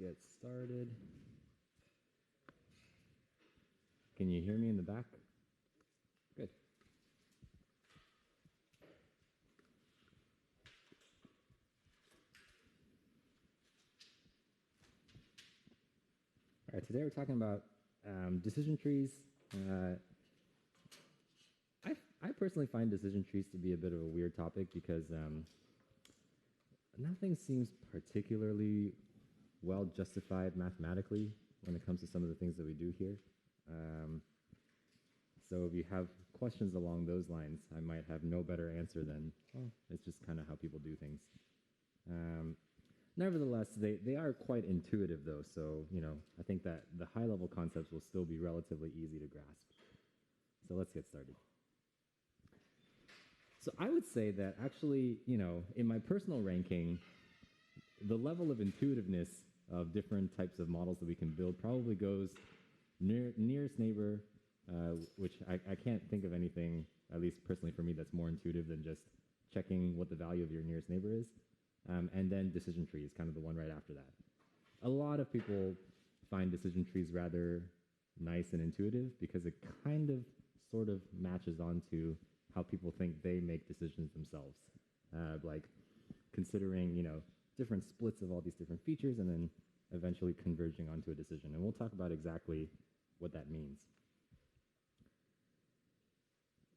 get started. Can you hear me in the back? Good. All right, today we're talking about decision trees. I personally find decision trees to be a bit of a weird topic because nothing seems particularly well justified mathematically when it comes to some of the things that we do here. So if you have questions along those lines, I might have no better answer than, well, it's just kind of how people do things. Nevertheless, they are quite intuitive though, so I think that the high-level concepts will still be relatively easy to grasp. So let's get started. So I would say that actually, in my personal ranking, the level of intuitiveness of different types of models that we can build probably goes nearest neighbor, which I can't think of anything, at least personally for me, that's more intuitive than just checking what the value of your nearest neighbor is. And then decision trees, kind of the one right after that. A lot of people find decision trees rather nice and intuitive because it kind of sort of matches onto how people think they make decisions themselves. Like considering, different splits of all these different features and then eventually converging onto a decision. And we'll talk about exactly what that means.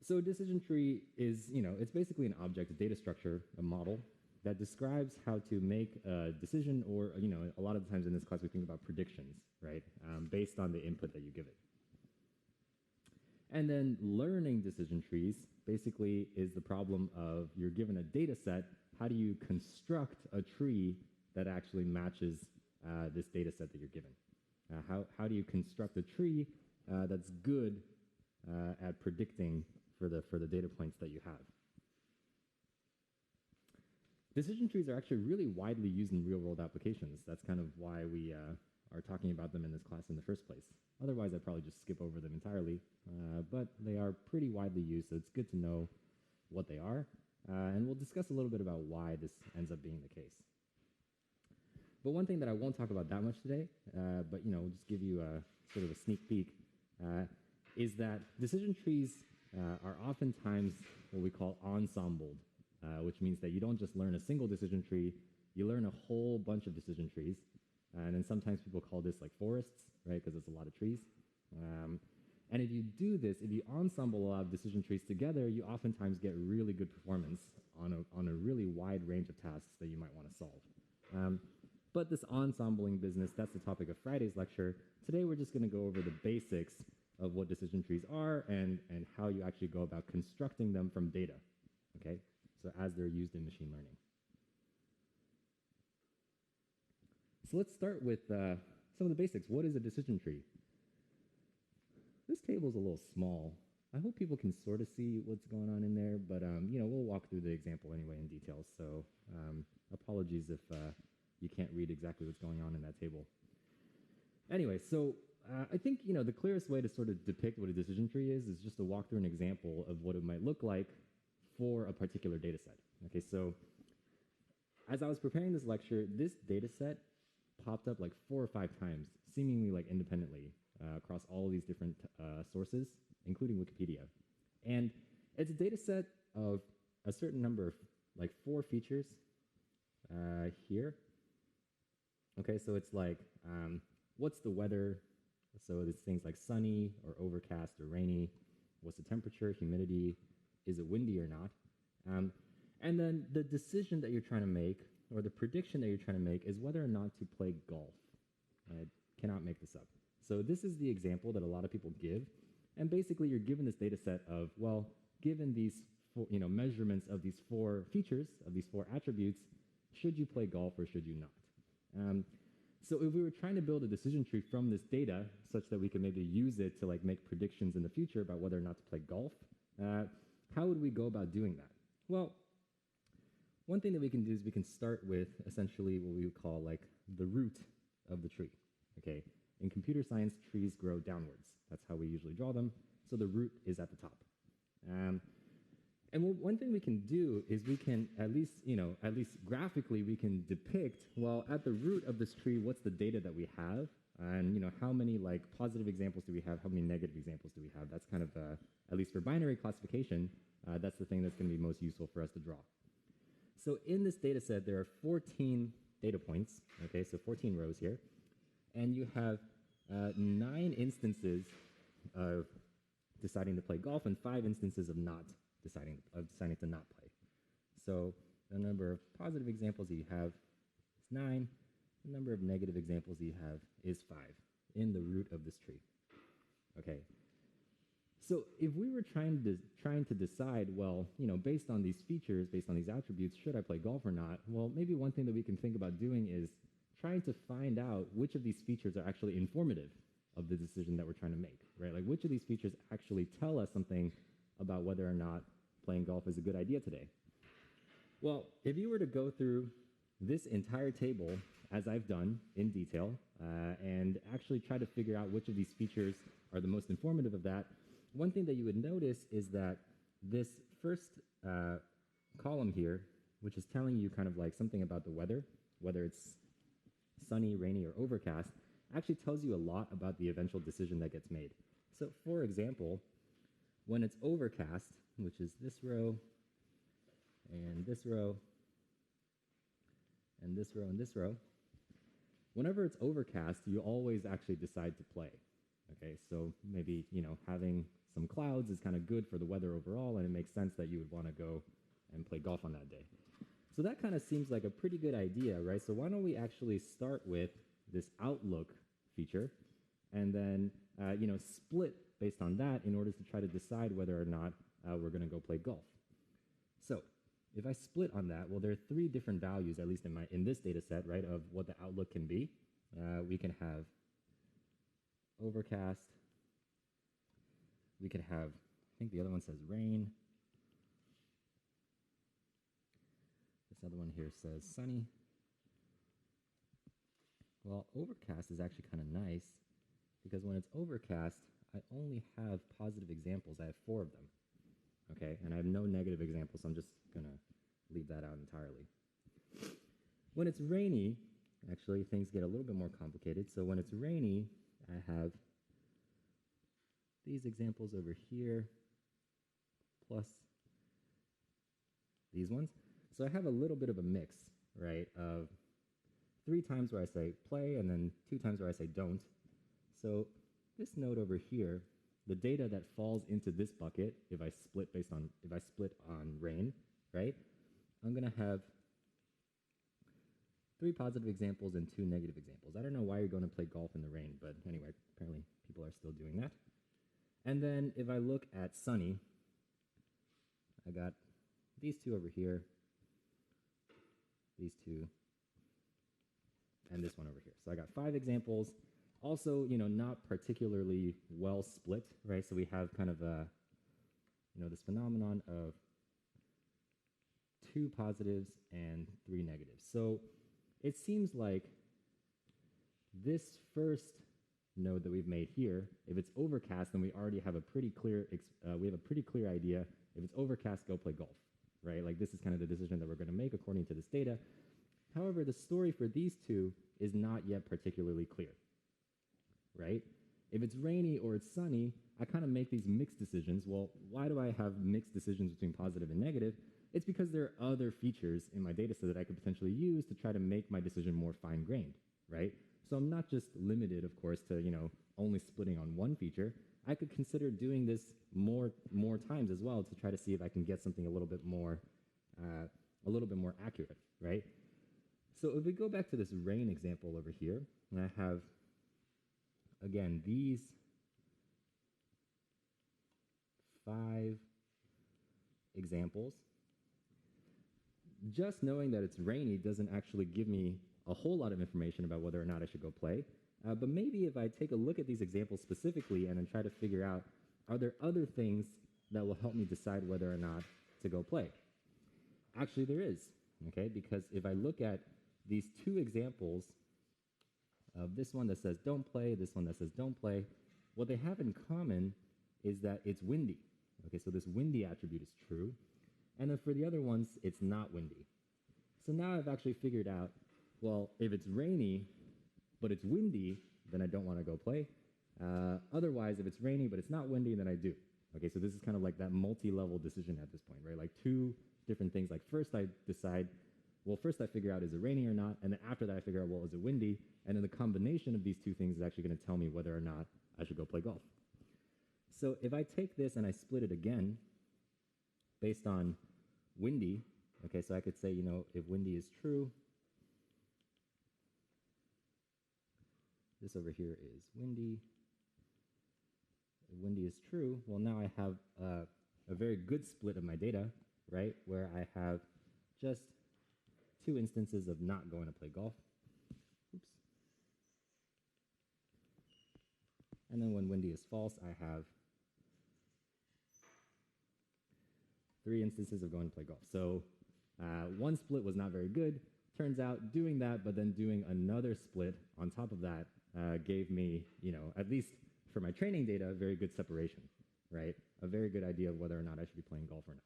So a decision tree is, it's basically an object, a data structure, a model that describes how to make a decision or, a lot of the times in this class we think about predictions, right? Based on the input that you give it. And then learning decision trees basically is the problem of you're given a data set, how do you construct a tree that actually matches this data set that you're given? How do you construct a tree that's good at predicting for the data points that you have? Decision trees are actually really widely used in real-world applications. That's kind of why we are talking about them in this class in the first place. Otherwise, I'd probably just skip over them entirely, but they are pretty widely used, so it's good to know what they are. And we'll discuss a little bit about why this ends up being the case. But one thing that I won't talk about that much today, but we'll just give you a sort of a sneak peek, is that decision trees are oftentimes what we call ensembled, which means that you don't just learn a single decision tree, you learn a whole bunch of decision trees. And then sometimes people call this like forests, right, because it's a lot of trees. And if you do this, if you ensemble a lot of decision trees together, you oftentimes get really good performance on a really wide range of tasks that you might want to solve. But this ensembling business, that's the topic of Friday's lecture. Today we're just going to go over the basics of what decision trees are and how you actually go about constructing them from data, okay? So as they're used in machine learning. So let's start with some of the basics. What is a decision tree? This table is a little small. I hope people can sort of see what's going on in there, but we'll walk through the example anyway in detail. So apologies if you can't read exactly what's going on in that table. Anyway, so I think the clearest way to sort of depict what a decision tree is just to walk through an example of what it might look like for a particular data set. Okay, so as I was preparing this lecture, this data set popped up like 4 or 5 times, seemingly like independently across all of these different sources, including Wikipedia. And it's a data set of a certain number of like 4 features here. Okay, so it's like, what's the weather? So it's things like sunny or overcast or rainy. What's the temperature, humidity? Is it windy or not? And then the decision that you're trying to make, or the prediction that you're trying to make, is whether or not to play golf. I cannot make this up. So this is the example that a lot of people give. And basically, you're given this data set of, well, given these measurements of these 4 features, of these 4 attributes, should you play golf or should you not? So if we were trying to build a decision tree from this data, such that we could maybe use it to like make predictions in the future about whether or not to play golf, how would we go about doing that? Well, one thing that we can do is we can start with essentially what we would call like the root of the tree, okay? In computer science, trees grow downwards. That's how we usually draw them. So the root is at the top. And one thing we can do is we can at least, at least graphically, we can depict, well, at the root of this tree, what's the data that we have? And, how many like positive examples do we have? How many negative examples do we have? That's kind of, at least for binary classification, that's the thing that's going to be most useful for us to draw. So in this data set, there are 14 data points, okay, so 14 rows here. And you have 9 instances of deciding to play golf and 5 instances of deciding to not play. So the number of positive examples that you have is 9. The number of negative examples that you have is 5 in the root of this tree. Okay. So if we were trying to decide, well, based on these features, based on these attributes, should I play golf or not? Well, maybe one thing that we can think about doing is trying to find out which of these features are actually informative of the decision that we're trying to make, right? Like which of these features actually tell us something about whether or not playing golf is a good idea today. Well, if you were to go through this entire table, as I've done in detail, and actually try to figure out which of these features are the most informative of that, one thing that you would notice is that this first column here, which is telling you kind of like something about the weather, whether it's sunny, rainy, or overcast, actually tells you a lot about the eventual decision that gets made. So for example, when it's overcast, which is this row, and this row, and this row, and this row, whenever it's overcast, you always actually decide to play. Okay, so maybe, having some clouds is kind of good for the weather overall, and it makes sense that you would want to go and play golf on that day. So that kind of seems like a pretty good idea, right? So why don't we actually start with this outlook feature and then, split based on that in order to try to decide whether or not we're going to go play golf. So if I split on that, well, there are 3 different values, at least in this data set, right, of what the outlook can be. We can have overcast. We could have, I think the other one says rain. This other one here says sunny. Well, overcast is actually kind of nice because when it's overcast, I only have positive examples. I have 4 of them. Okay, and I have no negative examples, so I'm just going to leave that out entirely. When it's rainy, actually things get a little bit more complicated. So when it's rainy, I have these examples over here plus these ones. So I have a little bit of a mix, right, of 3 times where I say play and then 2 times where I say don't. So this node over here, the data that falls into this bucket, if I split on rain, right, I'm going to have 3 positive examples and 2 negative examples. I don't know why you're going to play golf in the rain, but anyway, apparently people are still doing that. And then if I look at sunny, I got these 2 over here, these 2, and this one over here. So I got 5 examples. Also, not particularly well split, right? So we have kind of a, this phenomenon of 2 positives and 3 negatives. So it seems like this first node that we've made here, if it's overcast, then we already have a pretty clear idea. If it's overcast, go play golf, right? Like this is kind of the decision that we're going to make according to this data. However, the story for these 2 is not yet particularly clear, right? If it's rainy or it's sunny, I kind of make these mixed decisions. Well, why do I have mixed decisions between positive and negative? It's because there are other features in my data set that I could potentially use to try to make my decision more fine-grained, right? So I'm not just limited, of course, to, only splitting on one feature. I could consider doing this more times as well to try to see if I can get something a little bit more accurate, right? So if we go back to this rain example over here, and I have, again, these 5 examples, just knowing that it's rainy doesn't actually give me a whole lot of information about whether or not I should go play. But maybe if I take a look at these examples specifically and then try to figure out, are there other things that will help me decide whether or not to go play? Actually, there is, okay? Because if I look at these 2 examples of this one that says don't play, this one that says don't play, what they have in common is that it's windy. Okay, so this windy attribute is true. And then for the other ones, it's not windy. So now I've actually figured out, well, if it's rainy, but it's windy, then I don't want to go play. Otherwise, if it's rainy, but it's not windy, then I do. Okay, so this is kind of like that multi-level decision at this point, right? Like two different things. Like first I decide, well, first I figure out is it raining or not, and then after that I figure out, well, is it windy? And then the combination of these two things is actually going to tell me whether or not I should go play golf. So if I take this and I split it again based on windy, okay, so I could say, you know, if windy is true, this over here is windy. If windy is true, well, now I have a very good split of my data, right, where I have just two instances of not going to play golf. Oops. And then when windy is false, I have three instances of going to play golf. So one split was not very good. Turns out doing that, but then doing another split on top of that gave me, you know, at least for my training data, a very good separation, right? A very good idea of whether or not I should be playing golf or not.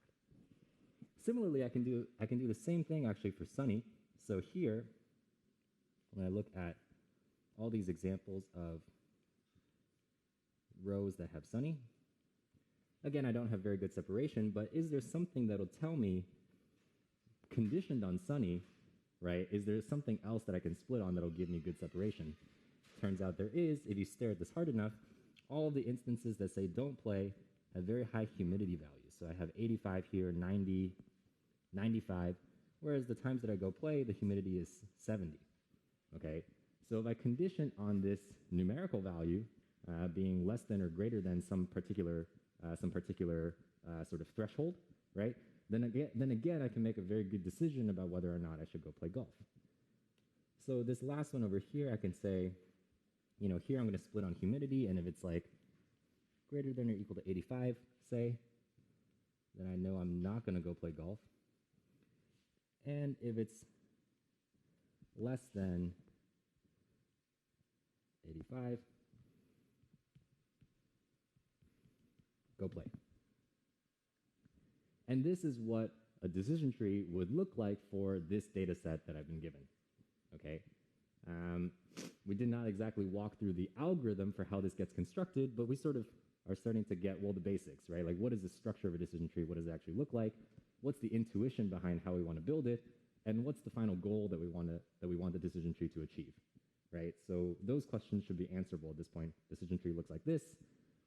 Similarly, I can do the same thing actually for sunny. So here, when I look at all these examples of rows that have sunny, again, I don't have very good separation, but is there something that'll tell me, conditioned on sunny, right, is there something else that I can split on that'll give me good separation? Turns out there is. If you stare at this hard enough, all of the instances that say don't play have very high humidity values. So I have 85 here, 90, 95, whereas the times that I go play, the humidity is 70, okay? So if I condition on this numerical value being less than or greater than some particular sort of threshold, right? Then again, I can make a very good decision about whether or not I should go play golf. So this last one over here, I can say, you know, here I'm going to split on humidity, and if it's like greater than or equal to 85, say, then I know I'm not going to go play golf. And if it's less than 85, go play. And this is what a decision tree would look like for this data set that I've been given, okay? We did not exactly walk through the algorithm for how this gets constructed, but we sort of are starting to get, well, the basics, right? Like, what is the structure of a decision tree? What does it actually look like? What's the intuition behind how we want to build it? And what's the final goal that we want the decision tree to achieve, right? So those questions should be answerable at this point. Decision tree looks like this.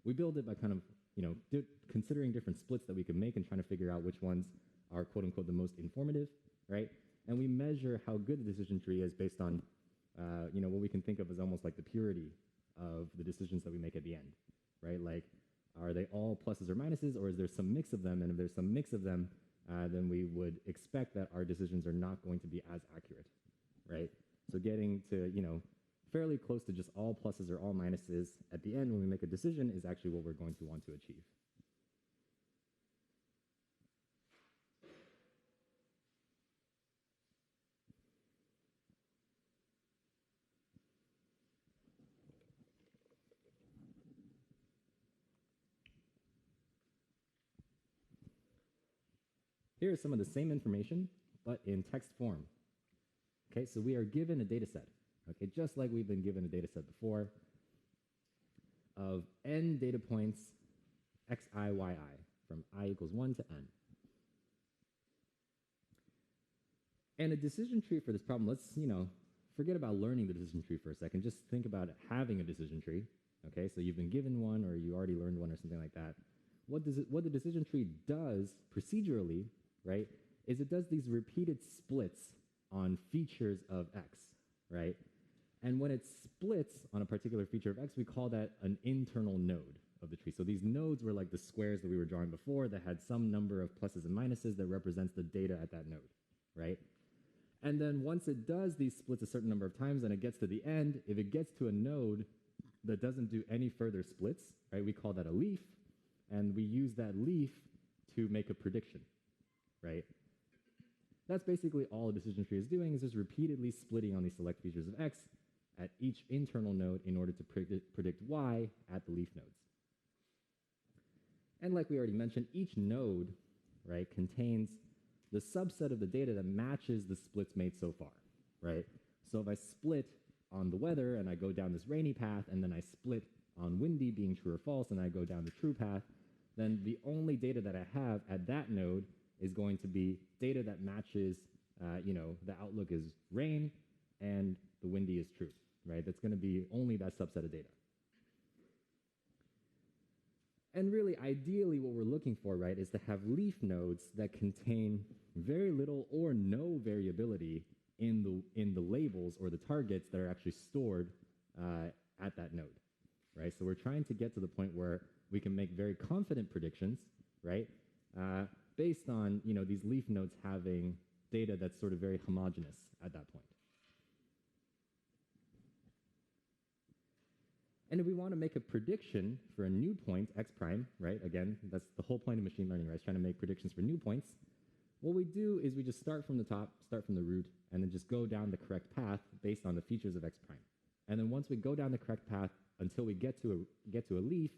We build it by kind of, you know, considering different splits that we can make and trying to figure out which ones are, quote unquote, the most informative, right? And we measure how good the decision tree is based on, you know, what we can think of as almost like the purity of the decisions that we make at the end, right? Like, are they all pluses or minuses, or is there some mix of them? And if there's some mix of them, then we would expect that our decisions are not going to be as accurate, right? So getting to, you know, fairly close to just all pluses or all minuses at the end when we make a decision is actually what we're going to want to achieve. Here is some of the same information, but in text form. Okay, so we are given a data set, okay, just like we've been given a data set before of n data points xi, yi, from I equals 1 to n. And a decision tree for this problem, let's, you know, forget about learning the decision tree for a second. Just think about having a decision tree, okay? So you've been given one or you already learned one or something like that. What the decision tree does procedurally, right, is it does these repeated splits on features of x, right? And when it splits on a particular feature of x, we call that an internal node of the tree. So these nodes were like the squares that we were drawing before that had some number of pluses and minuses that represents the data at that node, right? And then once it does these splits a certain number of times and it gets to the end, if it gets to a node that doesn't do any further splits, right, we call that a leaf, and we use that leaf to make a prediction, right? That's basically all a decision tree is doing, is just repeatedly splitting on these select features of x at each internal node in order to predict y at the leaf nodes. And like we already mentioned, each node right, contains the subset of the data that matches the splits made so far, right? So if I split on the weather and I go down this rainy path, and then I split on windy being true or false, and I go down the true path, then the only data that I have at that node is going to be data that matches, the outlook is rain and the windy is true, right? That's going to be only that subset of data. And really, ideally, what we're looking for, right, is to have leaf nodes that contain very little or no variability in the labels or the targets that are actually stored at that node, right? So we're trying to get to the point where we can make very confident predictions, right, based on these leaf nodes having data that's sort of very homogeneous at that point. And if we want to make a prediction for a new point, x prime, right? Again, that's the whole point of machine learning, right? It's trying to make predictions for new points. What we do is we just start from the top, start from the root, and then just go down the correct path based on the features of x prime. And then once we go down the correct path until we get to a leaf,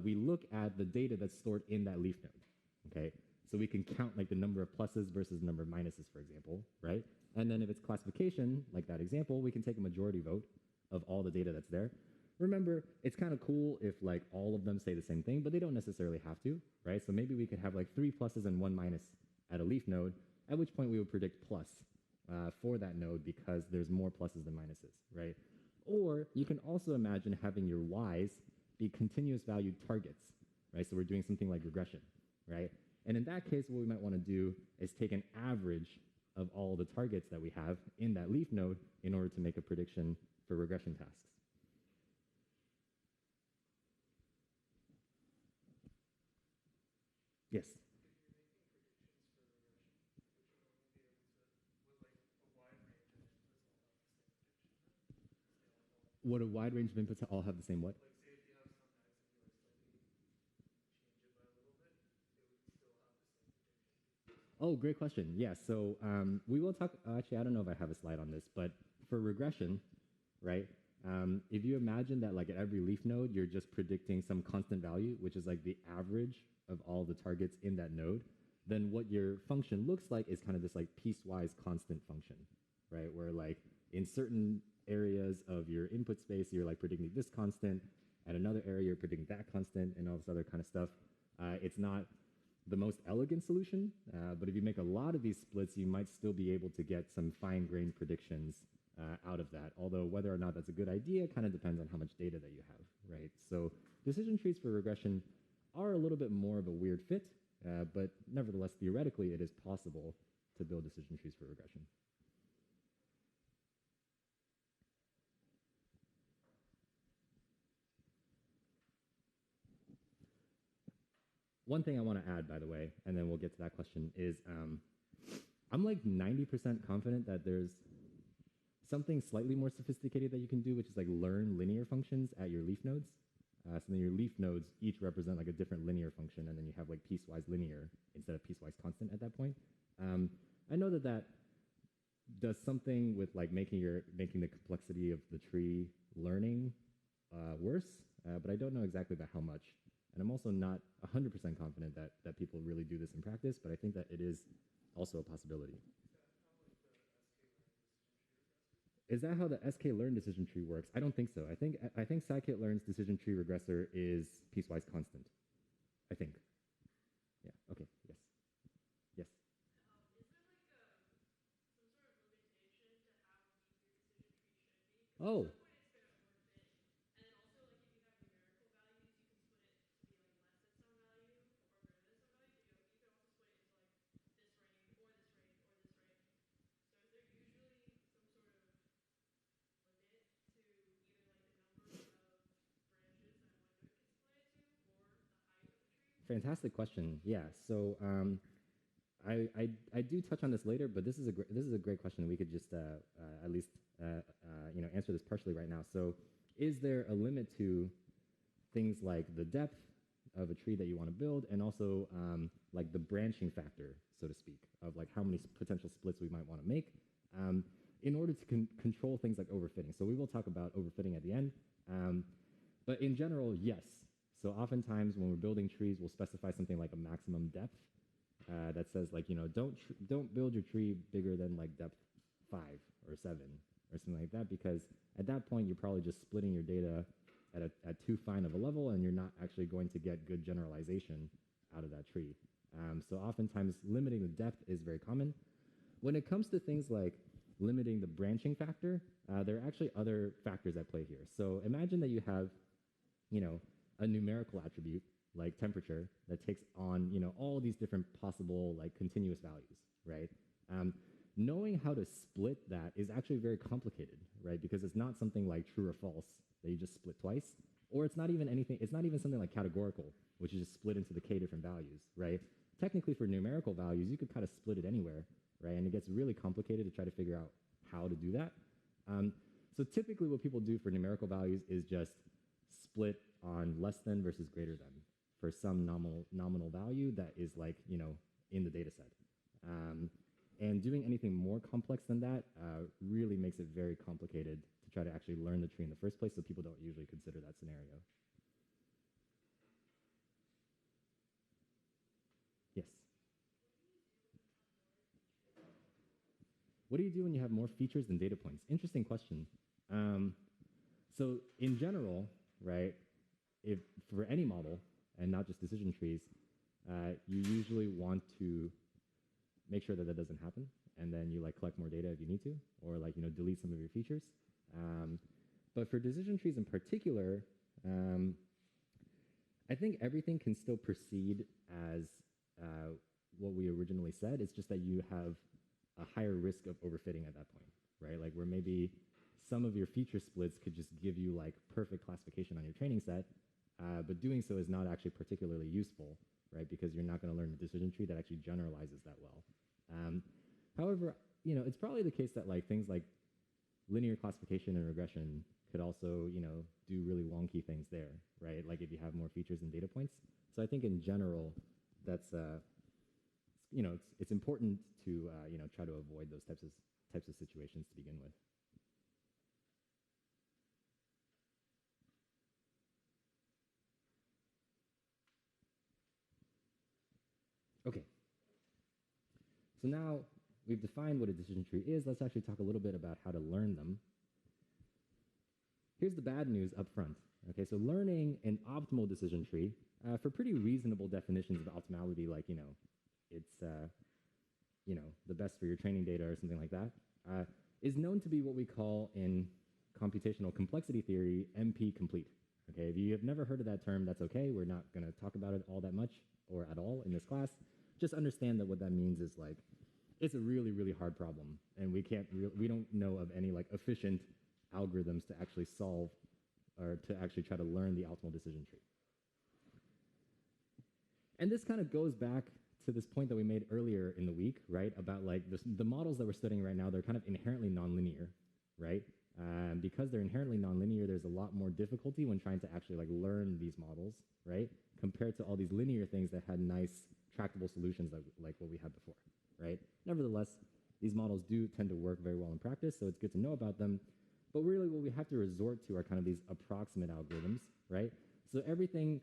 we look at the data that's stored in that leaf node, okay? So we can count like the number of pluses versus the number of minuses, for example, right? And then if it's classification, like that example, we can take a majority vote of all the data that's there. Remember, it's kind of cool if like all of them say the same thing, but they don't necessarily have to, right? So maybe we could have like 3 pluses and 1 minus at a leaf node, at which point we would predict plus for that node because there's more pluses than minuses, right? Or you can also imagine having your y's be continuous valued targets, right? So we're doing something like regression, right? And in that case, what we might want to do is take an average of all the targets that we have in that leaf node in order to make a prediction for regression tasks. Yes. Would a wide range of inputs all have the same what? Oh, great question. Yeah, so we will talk, actually, I don't know if I have a slide on this, but for regression, right, if you imagine that like at every leaf node, you're just predicting some constant value, which is like the average of all the targets in that node, then what your function looks like is kind of this like piecewise constant function, right, where like in certain areas of your input space, you're like predicting this constant, at another area, you're predicting that constant, and all this other kind of stuff. It's not the most elegant solution, but if you make a lot of these splits, you might still be able to get some fine-grained predictions out of that. Although whether or not that's a good idea kind of depends on how much data that you have, right? So decision trees for regression are a little bit more of a weird fit, but nevertheless, theoretically, it is possible to build decision trees for regression. One thing I want to add, by the way, and then we'll get to that question, is I'm like 90% confident that there's something slightly more sophisticated that you can do, which is like learn linear functions at your leaf nodes. So then your leaf nodes each represent like a different linear function, and then you have like piecewise linear instead of piecewise constant at that point. I know that that does something with like making the complexity of the tree learning worse, but I don't know exactly by how much. And I'm also not 100% confident that people really do this in practice, but I think that it is also a possibility. Is that how the sklearn decision tree works? I don't think so. I think scikit-learn's decision tree regressor is piecewise constant. I think. Yeah. Okay. Yes. Yes. Oh. Fantastic question. Yeah. So I do touch on this later, but this is a great question. We could just at least answer this partially right now. So, is there a limit to things like the depth of a tree that you want to build, and also like the branching factor, so to speak, of like how many potential splits we might want to make in order to control things like overfitting? So we will talk about overfitting at the end, but in general, yes. So oftentimes when we're building trees, we'll specify something like a maximum depth that says like, don't build your tree bigger than like depth 5 or 7 or something like that, because at that point you're probably just splitting your data at too fine of a level, and you're not actually going to get good generalization out of that tree. So oftentimes limiting the depth is very common. When it comes to things like limiting the branching factor, there are actually other factors at play here. So imagine that you have, a numerical attribute like temperature that takes on, all these different possible like continuous values, right? Knowing how to split that is actually very complicated, right? Because it's not something like true or false that you just split twice, or it's not even something like categorical, which is just split into the k different values, right? Technically, for numerical values, you could kind of split it anywhere, right? And it gets really complicated to try to figure out how to do that. So typically what people do for numerical values is just split on less than versus greater than for some nominal value that is like, in the data set. And doing anything more complex than that really makes it very complicated to try to actually learn the tree in the first place, so people don't usually consider that scenario. Yes? What do you do when you have more features than data points? Interesting question. So in general, right, if for any model, and not just decision trees, you usually want to make sure that that doesn't happen, and then you like collect more data if you need to, or like, delete some of your features. But for decision trees in particular, I think everything can still proceed as what we originally said. It's just that you have a higher risk of overfitting at that point, right? Like where maybe some of your feature splits could just give you like perfect classification on your training set, but doing so is not actually particularly useful, right? Because you're not going to learn a decision tree that actually generalizes that well. However, it's probably the case that like things like linear classification and regression could also, do really wonky things there, right? Like if you have more features and data points. So I think in general, that's it's important to try to avoid those types of situations to begin with. Okay. So now we've defined what a decision tree is. Let's actually talk a little bit about how to learn them. Here's the bad news up front. Okay, so learning an optimal decision tree for pretty reasonable definitions of optimality, like, it's, the best for your training data or something like that, is known to be what we call in computational complexity theory, NP complete. Okay, if you have never heard of that term, that's okay. We're not going to talk about it all that much or at all in this class. Just understand that what that means is like, it's a really, really hard problem, and we don't know of any like efficient algorithms to actually solve or to actually try to learn the optimal decision tree. And this kind of goes back to this point that we made earlier in the week, right? About like the models that we're studying right now, they're kind of inherently nonlinear, right? Because they're inherently nonlinear, there's a lot more difficulty when trying to actually like learn these models, right? Compared to all these linear things that had nice tractable solutions like what we had before, right? Nevertheless, these models do tend to work very well in practice, so it's good to know about them. But really what we have to resort to are kind of these approximate algorithms, right? So everything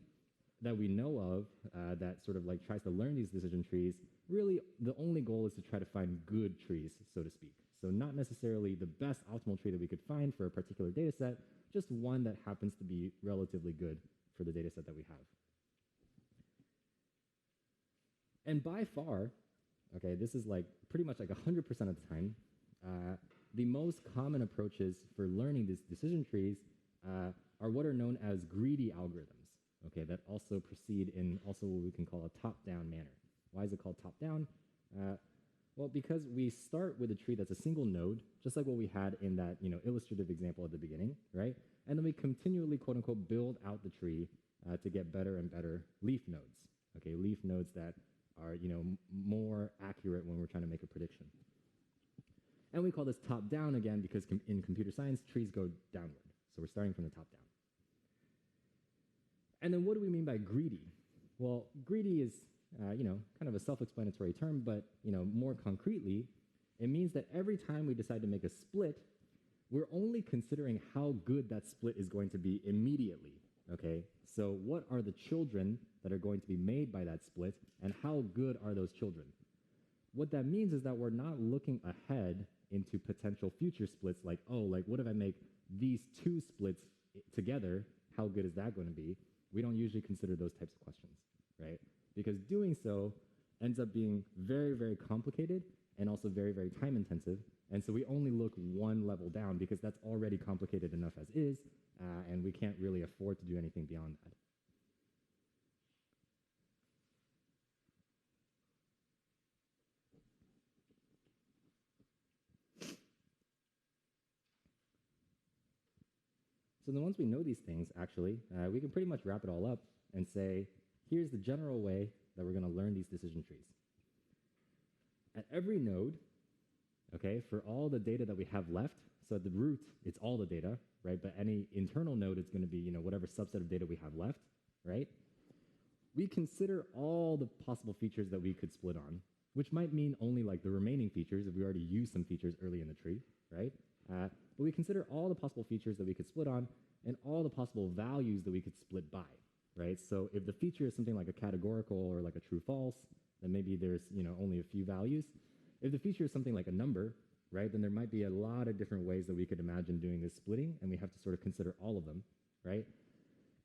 that we know of that sort of like tries to learn these decision trees, really the only goal is to try to find good trees, so to speak. So not necessarily the best optimal tree that we could find for a particular data set, just one that happens to be relatively good for the data set that we have. And by far, okay, this is like pretty much like 100% of the time, the most common approaches for learning these decision trees are what are known as greedy algorithms, okay, that also proceed in also what we can call a top-down manner. Why is it called top-down? Well, because we start with a tree that's a single node, just like what we had in that illustrative example at the beginning, right? And then we continually, quote-unquote, build out the tree to get better and better leaf nodes, okay, leaf nodes that are more accurate when we're trying to make a prediction. And we call this top-down again because in computer science, trees go downward. So we're starting from the top down. And then what do we mean by greedy? Well, greedy is, kind of a self-explanatory term, but, more concretely, it means that every time we decide to make a split, we're only considering how good that split is going to be immediately, Okay, so what are the children that are going to be made by that split, and how good are those children? What that means is that we're not looking ahead into potential future splits like, oh, like what if I make these two splits together? How good is that going to be? We don't usually consider those types of questions, right? Because doing so ends up being very, very complicated and also very, very time intensive. And so we only look one level down because that's already complicated enough as is, and we can't really afford to do anything beyond that. So then once we know these things, actually, we can pretty much wrap it all up and say, here's the general way that we're going to learn these decision trees. At every node, okay, for all the data that we have left, so at the root, it's all the data, right? But any internal node, it's going to be, whatever subset of data we have left, right? We consider all the possible features that we could split on, which might mean only like the remaining features if we already used some features early in the tree, right? But we consider all the possible features that we could split on and all the possible values that we could split by, right? So if the feature is something like a categorical or like a true-false, then maybe there's only a few values. If the feature is something like a number, right, then there might be a lot of different ways that we could imagine doing this splitting, and we have to sort of consider all of them, right?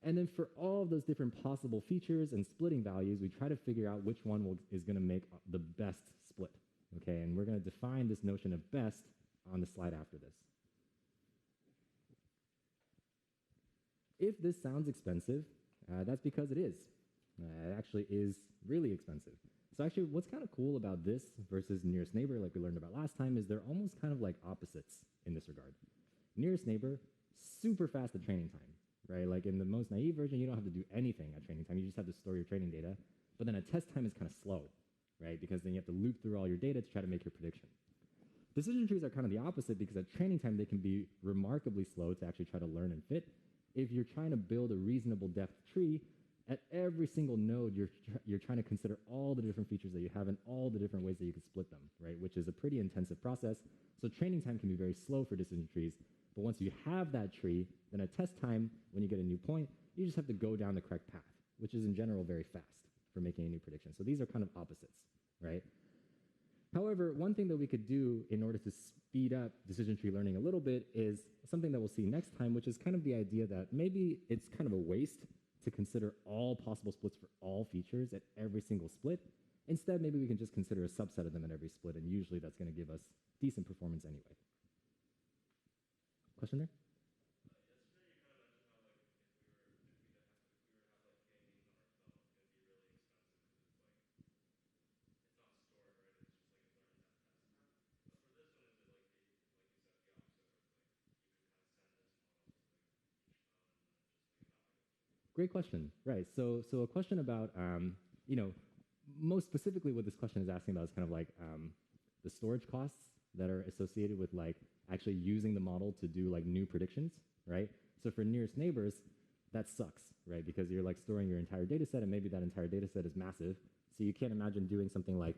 And then for all of those different possible features and splitting values, we try to figure out which one is going to make the best split, okay? And we're going to define this notion of best on the slide after this. If this sounds expensive, that's because it is. It actually is really expensive. So actually, what's kind of cool about this versus nearest neighbor, like we learned about last time, is they're almost kind of like opposites in this regard. Nearest neighbor, super fast at training time, right? Like in the most naive version, you don't have to do anything at training time. You just have to store your training data. But then at test time is kind of slow, right? Because then you have to loop through all your data to try to make your prediction. Decision trees are kind of the opposite because at training time, they can be remarkably slow to actually try to learn and fit. If you're trying to build a reasonable depth tree, at every single node, you're trying to consider all the different features that you have and all the different ways that you could split them, right? Which is a pretty intensive process. So training time can be very slow for decision trees. But once you have that tree, then at test time, when you get a new point, you just have to go down the correct path, which is in general very fast for making a new prediction. So these are kind of opposites, right? However, one thing that we could do in order to speed up decision tree learning a little bit is something that we'll see next time, which is kind of the idea that maybe it's kind of a waste to consider all possible splits for all features at every single split. Instead, maybe we can just consider a subset of them at every split, and usually that's going to give us decent performance anyway. Question there? Great question. Right. So a question about, most specifically what this question is asking about is kind of like the storage costs that are associated with like actually using the model to do like new predictions, right? So for nearest neighbors, that sucks, right? Because you're like storing your entire data set and maybe that entire data set is massive. So you can't imagine doing something like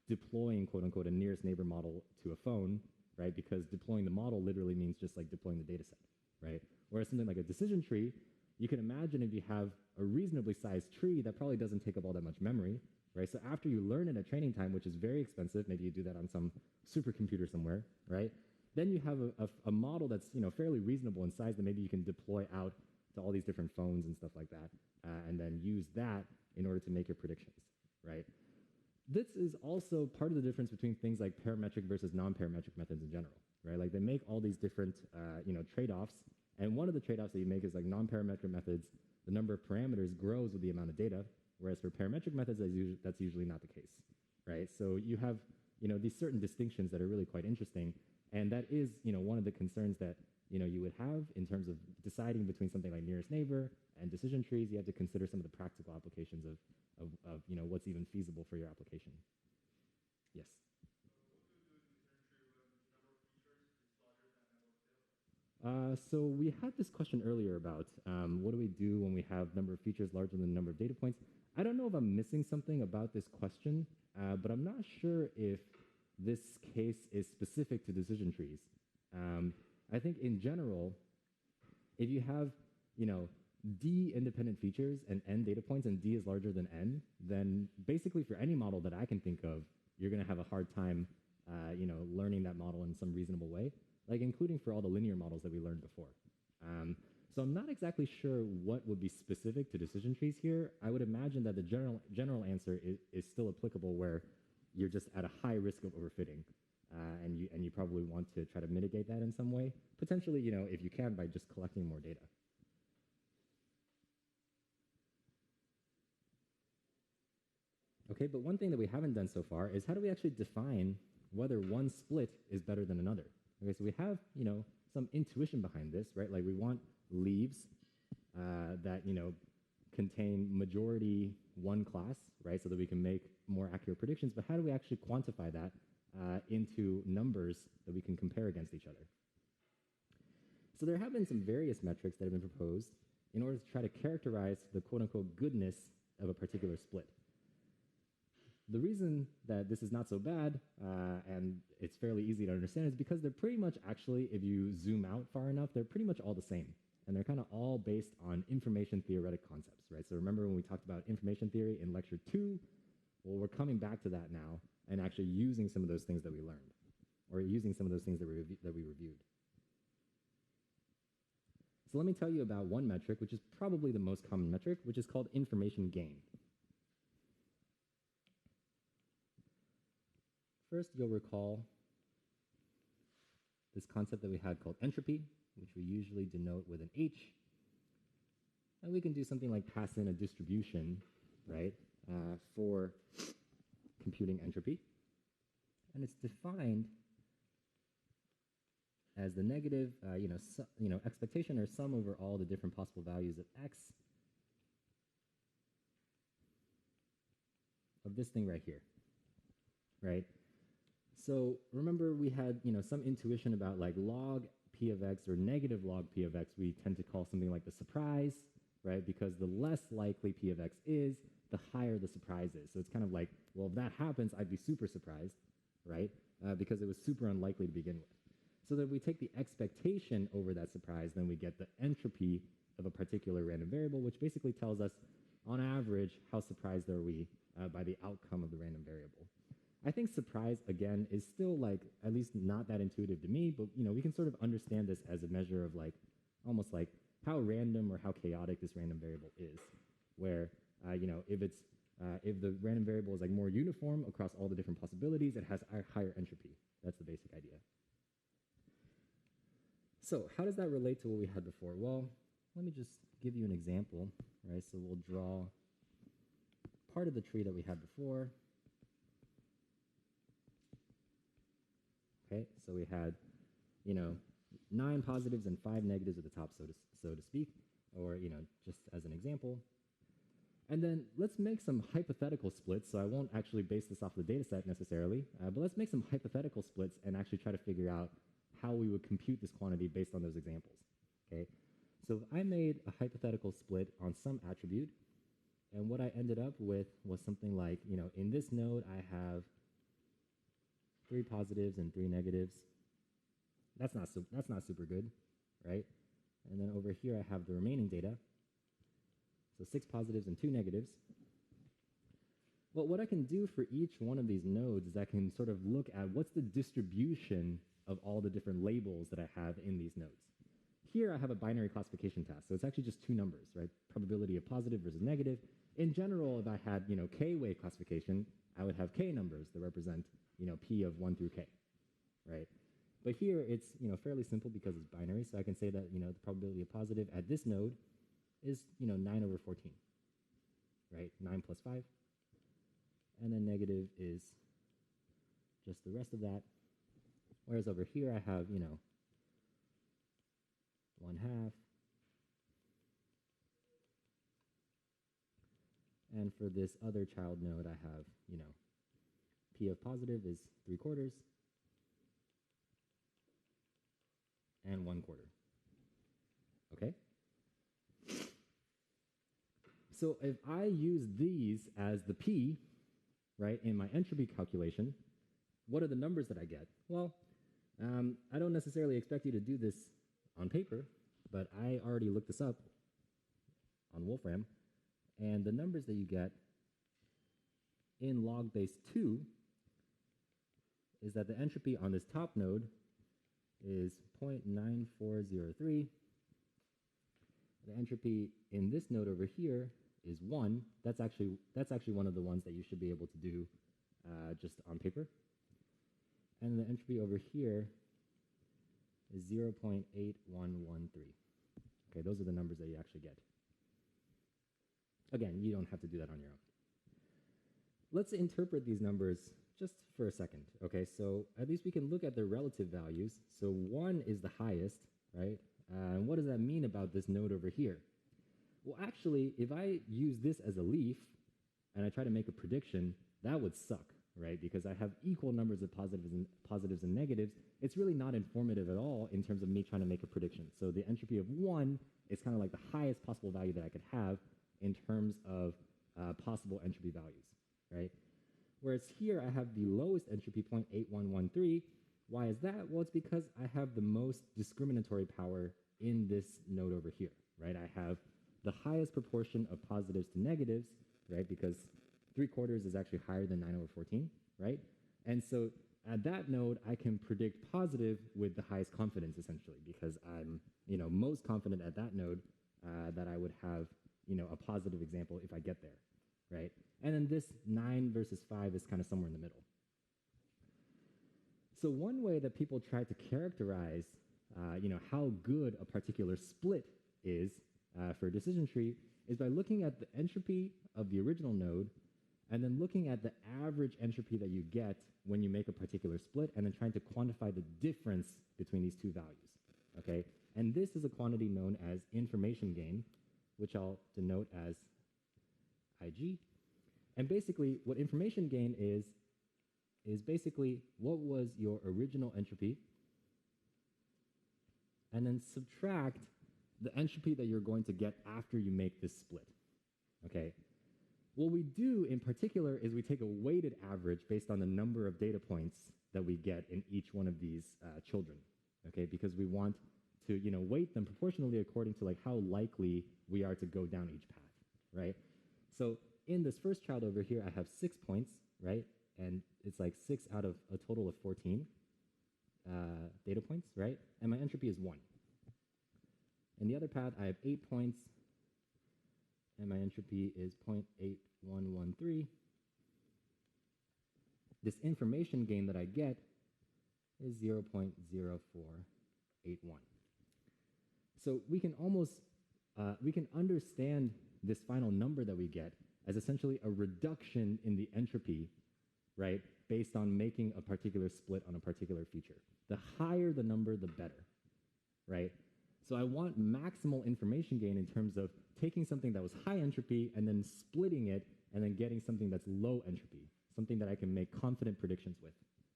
deploying quote unquote a nearest neighbor model to a phone, right? Because deploying the model literally means just like deploying the data set, right? Whereas something like a decision tree, you can imagine if you have a reasonably sized tree that probably doesn't take up all that much memory, right? So after you learn it at training time, which is very expensive, maybe you do that on some supercomputer somewhere, right? Then you have a model that's fairly reasonable in size that maybe you can deploy out to all these different phones and stuff like that, and then use that in order to make your predictions, right? This is also part of the difference between things like parametric versus non-parametric methods in general, right? Like they make all these different, trade-offs. And one of the trade-offs that you make is like non-parametric methods, the number of parameters grows with the amount of data, whereas for parametric methods, that's usually not the case, right? So you have, these certain distinctions that are really quite interesting. And that is, one of the concerns that, you would have in terms of deciding between something like nearest neighbor and decision trees. You have to consider some of the practical applications of what's even feasible for your application. Yes. So we had this question earlier about what do we do when we have number of features larger than the number of data points. I don't know if I'm missing something about this question, but I'm not sure if this case is specific to decision trees. I think in general, if you have, D independent features and N data points, and D is larger than N, then basically for any model that I can think of, you're going to have a hard time, learning that model in some reasonable way, like including for all the linear models that we learned before. So I'm not exactly sure what would be specific to decision trees here. I would imagine that the general answer is still applicable, where you're just at a high risk of overfitting, and you probably want to try to mitigate that in some way. Potentially, if you can, by just collecting more data. Okay, but one thing that we haven't done so far is how do we actually define whether one split is better than another? Okay, so we have, some intuition behind this, right? Like we want leaves that, contain majority one class, right? So that we can make more accurate predictions. But how do we actually quantify that into numbers that we can compare against each other? So there have been some various metrics that have been proposed in order to try to characterize the quote-unquote goodness of a particular split. The reason that this is not so bad and it's fairly easy to understand is because they're pretty much actually, if you zoom out far enough, they're pretty much all the same. And they're kind of all based on information theoretic concepts, right? So remember when we talked about information theory in lecture 2? Well, we're coming back to that now and actually using some of those things that we learned, or using some of those things that we reviewed. So let me tell you about one metric, which is probably the most common metric, which is called information gain. First, you'll recall this concept that we had called entropy, which we usually denote with an H. And we can do something like pass in a distribution, right, for computing entropy. And it's defined as the negative, expectation or sum over all the different possible values of x of this thing right here, right? So remember we had, some intuition about like log p of x or negative log p of x, we tend to call something like the surprise, right? Because the less likely p of x is, the higher the surprise is. So it's kind of like, well, if that happens, I'd be super surprised, right? Because it was super unlikely to begin with. So that if we take the expectation over that surprise, then we get the entropy of a particular random variable, which basically tells us, on average, how surprised are we by the outcome of the random variable. I think surprise, again, is still like, at least not that intuitive to me, but we can sort of understand this as a measure of like, almost like how random or how chaotic this random variable is, where, if the random variable is like more uniform across all the different possibilities, it has a higher entropy. That's the basic idea. So how does that relate to what we had before? Well, let me just give you an example, right? So we'll draw part of the tree that we had before. Okay, so we had, 9 positives and 5 negatives at the top, so to speak, or, just as an example. And then let's make some hypothetical splits. So I won't actually base this off the data set necessarily, but let's make some hypothetical splits and actually try to figure out how we would compute this quantity based on those examples. Okay, so if I made a hypothetical split on some attribute, and what I ended up with was something like, in this node I have 3 positives and 3 negatives. That's not super good, right? And then over here I have the remaining data. So 6 positives and 2 negatives. Well, what I can do for each one of these nodes is I can sort of look at what's the distribution of all the different labels that I have in these nodes. Here I have a binary classification task, so it's actually just 2 numbers, right? Probability of positive versus negative. In general, if I had, k-way classification, I would have k numbers that represent, p of 1 through k, right? But here it's, fairly simple because it's binary, so I can say that, the probability of positive at this node is, 9 over 14, right? 9 plus 5. And then negative is just the rest of that. Whereas over here I have, 1/2. And for this other child node, I have, p of positive is 3/4 and 1/4. Okay? So if I use these as the p, right, in my entropy calculation, what are the numbers that I get? Well, I don't necessarily expect you to do this on paper, but I already looked this up. on Wolfram. And the numbers that you get in log base 2 is that the entropy on this top node is 0.9403. The entropy in this node over here is 1. That's actually one of the ones that you should be able to do just on paper. And the entropy over here is 0.8113. Okay, those are the numbers that you actually get. Again, you don't have to do that on your own. Let's interpret these numbers just for a second. Okay, so at least we can look at their relative values. So 1 is the highest, right? And what does that mean about this node over here? Well, actually, if I use this as a leaf and I try to make a prediction, that would suck, right? Because I have equal numbers of positives and negatives. It's really not informative at all in terms of me trying to make a prediction. So the entropy of 1 is kind of like the highest possible value that I could have in terms of possible entropy values, right? Whereas here I have the lowest entropy, 0.8113. Why is that? Well, it's because I have the most discriminatory power in this node over here, right? I have the highest proportion of positives to negatives, right? Because 3/4 is actually higher than 9/14, right? And so at that node, I can predict positive with the highest confidence, essentially, because I'm, most confident at that node that I would have, a positive example if I get there, right? And then this 9 versus 5 is kind of somewhere in the middle. So one way that people try to characterize, how good a particular split is for a decision tree is by looking at the entropy of the original node and then looking at the average entropy that you get when you make a particular split and then trying to quantify the difference between these two values, okay? And this is a quantity known as information gain, which I'll denote as IG. And basically, what information gain is basically what was your original entropy and then subtract the entropy that you're going to get after you make this split, okay? What we do in particular is we take a weighted average based on the number of data points that we get in each one of these children, okay? Because we want to, weight them proportionally according to like how likely we are to go down each path, right? So in this first child over here, I have 6 points, right? And it's like 6 out of a total of 14 data points, right? And my entropy is 1. In the other path, I have 8 points, and my entropy is 0.8113. This information gain that I get is 0.0481. So we can almost, we can understand this final number that we get as essentially a reduction in the entropy, right, based on making a particular split on a particular feature. The higher the number, the better, right? So I want maximal information gain in terms of taking something that was high entropy and then splitting it and then getting something that's low entropy, something that I can make confident predictions with.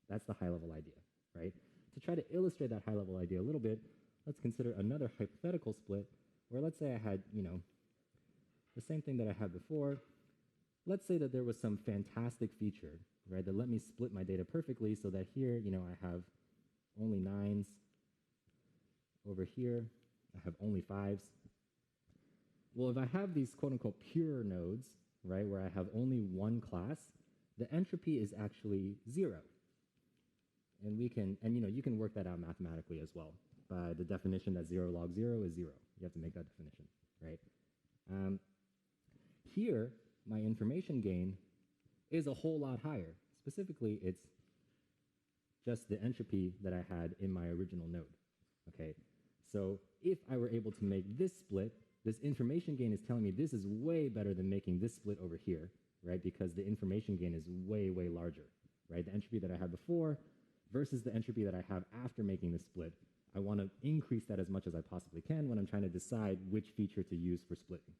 That's the high-level idea, right? To try to illustrate that high-level idea a little bit, let's consider another hypothetical split where let's say I had, the same thing that I had before. Let's say that there was some fantastic feature, right, that let me split my data perfectly so that here, I have only 9s. Over here, I have only 5s. Well, if I have these quote-unquote pure nodes, right, where I have only one class, the entropy is actually 0. And we can, you can work that out mathematically as well by the definition that 0 log 0 is 0. You have to make that definition, right? Here, my information gain is a whole lot higher. Specifically, it's just the entropy that I had in my original node, okay? So if I were able to make this split, this information gain is telling me this is way better than making this split over here, right? Because the information gain is way, way larger, right? The entropy that I had before versus the entropy that I have after making the split. I want to increase that as much as I possibly can when I'm trying to decide which feature to use for splitting.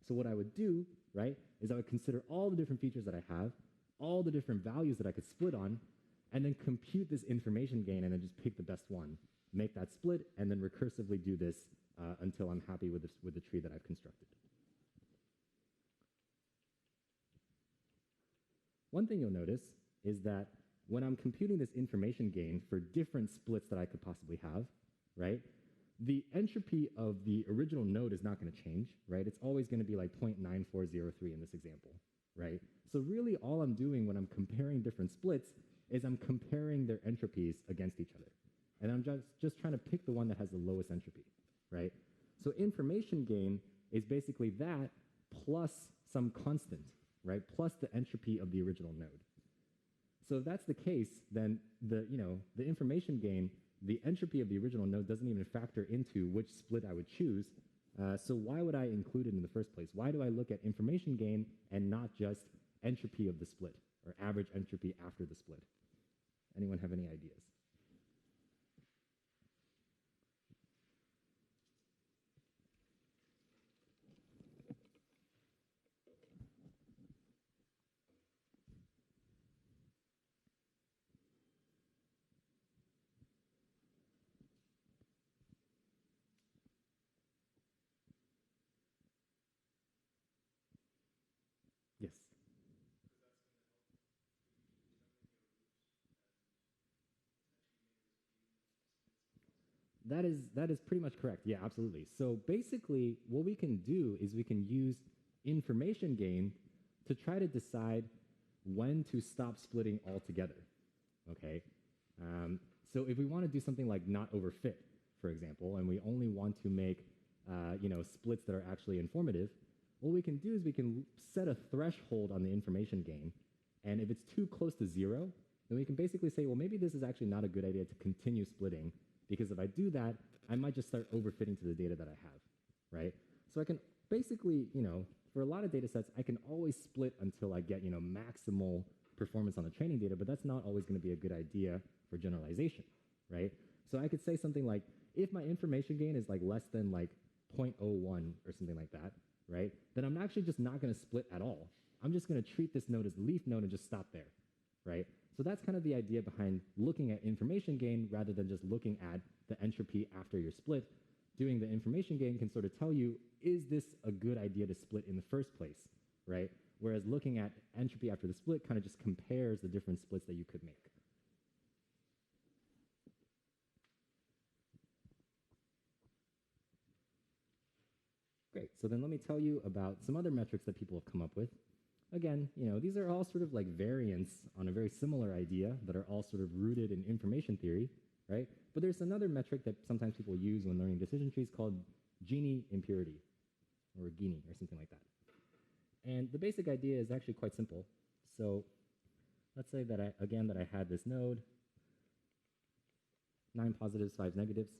So what I would do, right, is I would consider all the different features that I have, all the different values that I could split on, and then compute this information gain and then just pick the best one, make that split, and then recursively do this until I'm happy with the tree that I've constructed. One thing you'll notice is that when I'm computing this information gain for different splits that I could possibly have, right, the entropy of the original node is not going to change, right? It's always going to be like 0.9403 in this example, right? So really all I'm doing when I'm comparing different splits is I'm comparing their entropies against each other. And I'm just trying to pick the one that has the lowest entropy, right? So information gain is basically that plus some constant, right? Plus the entropy of the original node. So if that's the case, then the information gain, the entropy of the original node doesn't even factor into which split I would choose. So why would I include it in the first place? Why do I look at information gain and not just entropy of the split or average entropy after the split? Anyone have any ideas? Yes. That is pretty much correct. Yeah, absolutely. So basically, what we can do is we can use information gain to try to decide when to stop splitting altogether. Okay. So if we want to do something like not overfit, for example, and we only want to make splits that are actually informative, what we can do is we can set a threshold on the information gain, and if it's too close to zero, then we can basically say, well, maybe this is actually not a good idea to continue splitting, because if I do that, I might just start overfitting to the data that I have, right? So I can basically, for a lot of data sets, I can always split until I get, maximal performance on the training data, but that's not always going to be a good idea for generalization, right? So I could say something like, if my information gain is like less than like 0.01 or something like that, right? Then I'm actually just not going to split at all. I'm just going to treat this node as the leaf node and just stop there, right? So that's kind of the idea behind looking at information gain rather than just looking at the entropy after your split. Doing the information gain can sort of tell you, is this a good idea to split in the first place, right? Whereas looking at entropy after the split kind of just compares the different splits that you could make. Great, so then let me tell you about some other metrics that people have come up with. Again, these are all sort of like variants on a very similar idea that are all sort of rooted in information theory, right? But there's another metric that sometimes people use when learning decision trees called Gini impurity, or Gini, or something like that. And the basic idea is actually quite simple. So let's say that I had this node, 9 positives, 5 negatives.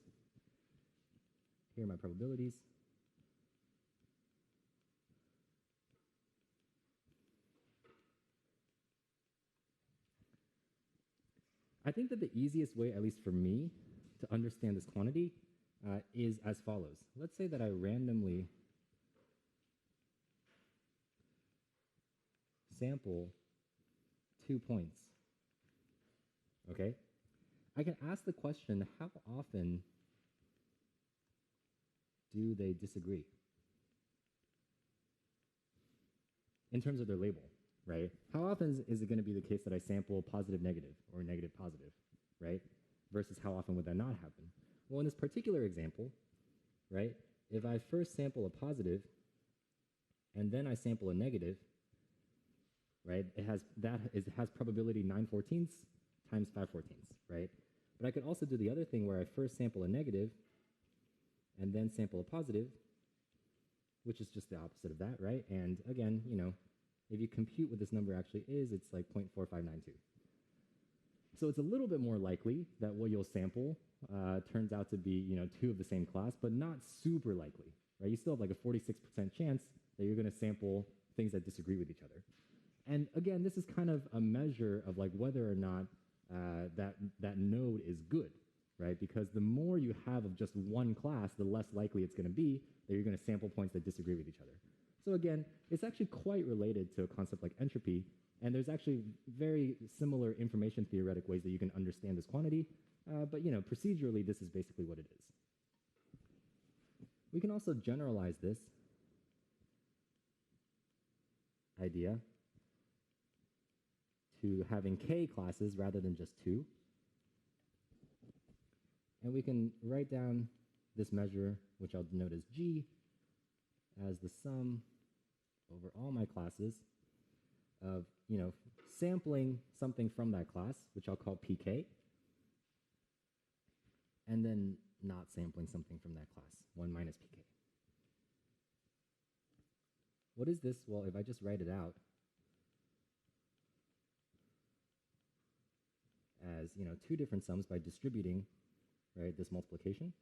Here are my probabilities. I think that the easiest way, at least for me, to understand this quantity is as follows. Let's say that I randomly sample 2 points, okay? I can ask the question, how often do they disagree in terms of their label, right? How often is it going to be the case that I sample positive, negative, or negative, positive, right? Versus how often would that not happen? Well, in this particular example, right, if I first sample a positive and then I sample a negative, right, it has probability 9/14 times 5/14, right? But I could also do the other thing where I first sample a negative and then sample a positive, which is just the opposite of that, right? And again, if you compute what this number actually is, it's like 0.4592. So it's a little bit more likely that what you'll sample turns out to be, 2 of the same class, but not super likely, right? You still have like a 46% chance that you're going to sample things that disagree with each other. And again, this is kind of a measure of like whether or not that node is good, right? Because the more you have of just one class, the less likely it's going to be that you're going to sample points that disagree with each other. So again, it's actually quite related to a concept like entropy, and there's actually very similar information theoretic ways that you can understand this quantity, but procedurally, this is basically what it is. We can also generalize this idea to having k classes rather than just 2. And we can write down this measure, which I'll denote as G, as the sum over all my classes of, sampling something from that class, which I'll call PK, and then not sampling something from that class, 1 minus PK. What is this? Well, if I just write it out as, two different sums by distributing, right, this multiplication,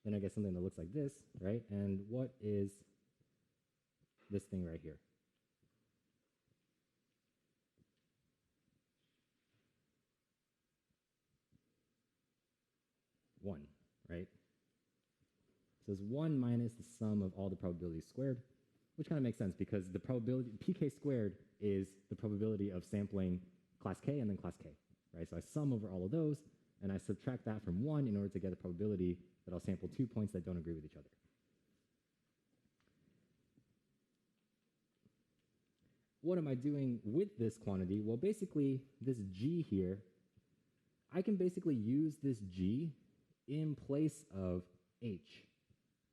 then I get something that looks like this, right? And what is this thing right here? 1, right? So it's 1 minus the sum of all the probabilities squared, which kind of makes sense because the probability, pk squared is the probability of sampling class K and then class K, right? So I sum over all of those, and I subtract that from 1 in order to get a probability that I'll sample 2 points that don't agree with each other. What am I doing with this quantity? Well, basically, this G here, I can basically use this G in place of H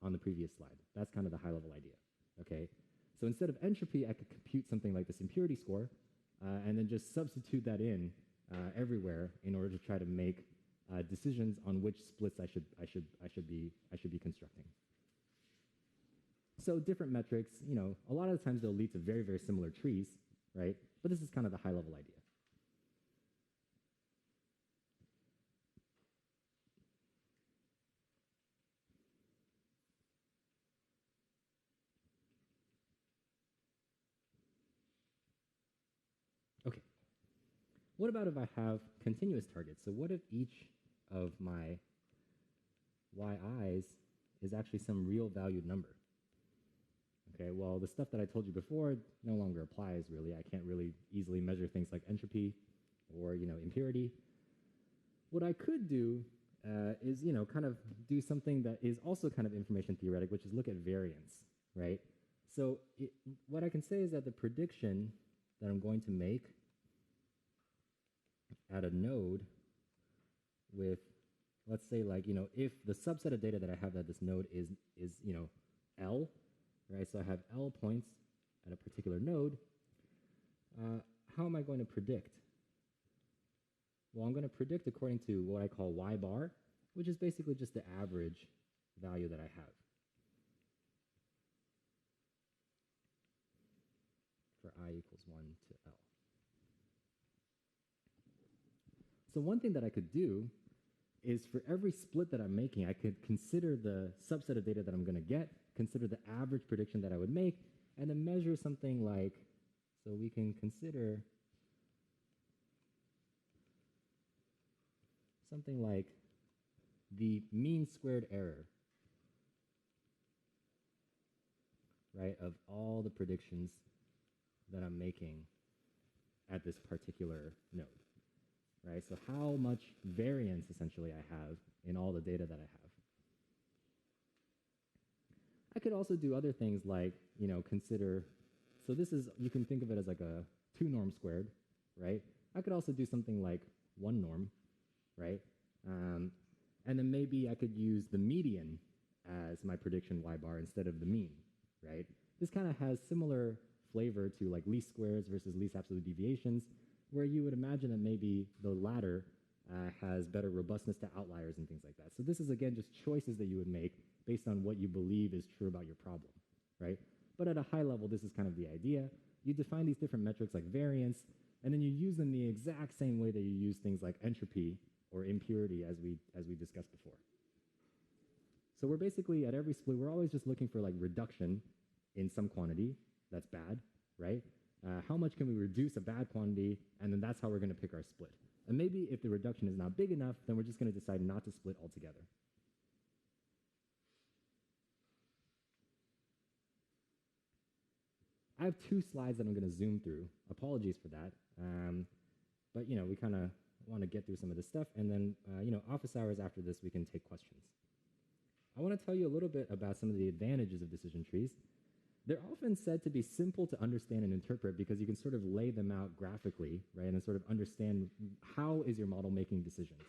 on the previous slide. That's kind of the high-level idea, okay? So instead of entropy, I could compute something like this impurity score and then just substitute that in everywhere in order to try to make decisions on which splits I should be constructing. So different metrics, a lot of the times they'll lead to very, very similar trees, right? But this is kind of the high-level idea. Okay. What about if I have continuous targets? So what if each of my yi's is actually some real valued number? Okay, well, the stuff that I told you before no longer applies, really. I can't really easily measure things like entropy or, impurity. What I could do is, kind of do something that is also kind of information theoretic, which is look at variance, right? So what I can say is that the prediction that I'm going to make at a node with, let's say, like, if the subset of data that I have at this node is L, right? So I have L points at a particular node. How am I going to predict? Well, I'm going to predict according to what I call Y bar, which is basically just the average value that I have for I equals 1 to L. So one thing that I could do is for every split that I'm making, I could consider the subset of data that I'm going to get, consider the average prediction that I would make, and then measure something like, so we can consider something like the mean squared error, right, of all the predictions that I'm making at this particular node, right? So how much variance essentially I have in all the data that I have. I could also do other things like, consider, so this is, you can think of it as like a 2 norm squared, right? I could also do something like 1 norm, right? And then maybe I could use the median as my prediction Y bar instead of the mean, right? This kind of has similar flavor to like least squares versus least absolute deviations, where you would imagine that maybe the latter has better robustness to outliers and things like that. So this is, again, just choices that you would make based on what you believe is true about your problem, right? But at a high level, this is kind of the idea. You define these different metrics like variance, and then you use them the exact same way that you use things like entropy or impurity as we discussed before. So we're basically, at every split, we're always just looking for like reduction in some quantity that's bad, right? How much can we reduce a bad quantity, and then that's how we're going to pick our split. And maybe if the reduction is not big enough, then we're just going to decide not to split altogether. I have 2 slides that I'm going to zoom through. Apologies for that. But, we kind of want to get through some of this stuff. And then, office hours after this, we can take questions. I want to tell you a little bit about some of the advantages of decision trees. They're often said to be simple to understand and interpret because you can sort of lay them out graphically, right, and sort of understand how is your model making decisions.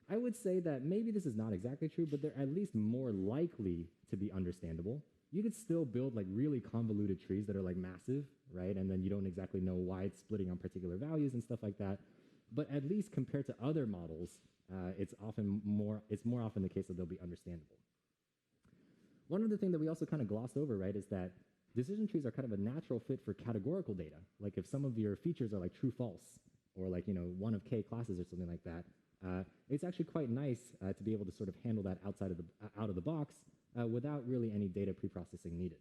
I would say that maybe this is not exactly true, but they're at least more likely to be understandable. You could still build like really convoluted trees that are like massive, right, and then you don't exactly know why it's splitting on particular values and stuff like that. But at least compared to other models, it's more often the case that they'll be understandable. One other thing that we also kind of glossed over, right, is that decision trees are kind of a natural fit for categorical data. Like if some of your features are like true false or like, one of k classes or something like that, it's actually quite nice to be able to sort of handle that out of the box without really any data preprocessing needed.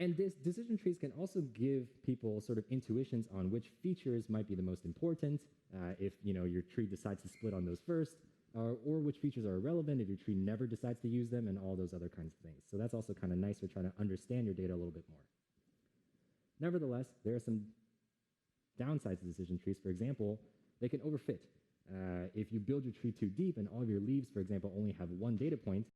And decision trees can also give people sort of intuitions on which features might be the most important if your tree decides to split on those first, or which features are irrelevant if your tree never decides to use them, and all those other kinds of things. So that's also kind of nice for trying to understand your data a little bit more. Nevertheless, there are some downsides to decision trees. For example, they can overfit. If you build your tree too deep and all of your leaves, for example, only have one data point,